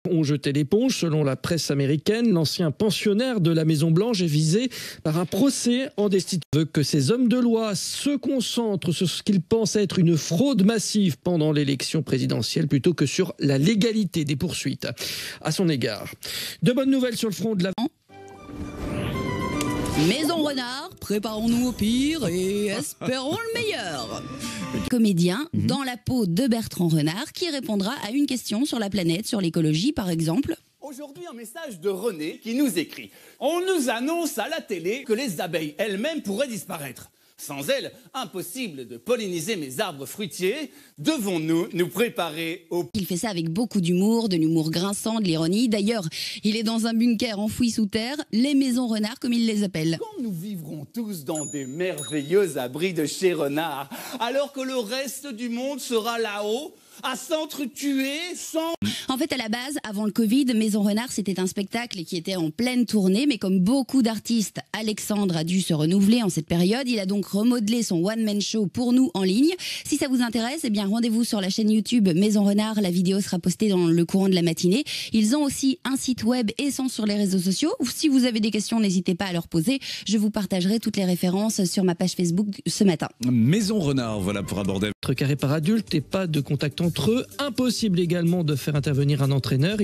ont jeté l'éponge. Selon la presse américaine, l'ancien pensionnaire de la Maison-Blanche est visé par un procès en destitution. Veut que ces hommes de loi se concentrent sur ce qu'ils pensent être une fraude massive pendant l'élection présidentielle plutôt que sur la légalité des poursuites à son égard. De bonnes nouvelles sur le front de la... Maison Renard, préparons-nous au pire et espérons le meilleur. Comédien dans la peau de Bertrand Renard qui répondra à une question sur la planète, sur l'écologie par exemple. Aujourd'hui, un message de René qui nous écrit « On nous annonce à la télé que les abeilles elles-mêmes pourraient disparaître. Sans elles, impossible de polliniser mes arbres fruitiers. Devons-nous nous préparer au... » Il fait ça avec beaucoup d'humour, de l'humour grinçant, de l'ironie. D'ailleurs, il est dans un bunker enfoui sous terre, les maisons Renard comme il les appelle. Quand nous vivrons tous dans des merveilleux abris de chez Renard, alors que le reste du monde sera là-haut, à s'entretuer sans... En fait, à la base, avant le Covid, Maison Renard, c'était un spectacle qui était en pleine tournée, mais comme beaucoup d'artistes, Alexandre a dû se renouveler en cette période. Il a donc remodelé son one-man show pour nous en ligne. Si ça vous intéresse, eh bien, rendez-vous sur la chaîne YouTube Maison Renard. La vidéo sera postée dans le courant de la matinée. Ils ont aussi un site web et sont sur les réseaux sociaux. Si vous avez des questions, n'hésitez pas à leur poser. Je vous partagerai toutes les références sur ma page Facebook ce matin. Maison Renard, voilà pour aborder. Carré par adulte et pas de contact entre eux. Impossible également de faire intervenir un entraîneur.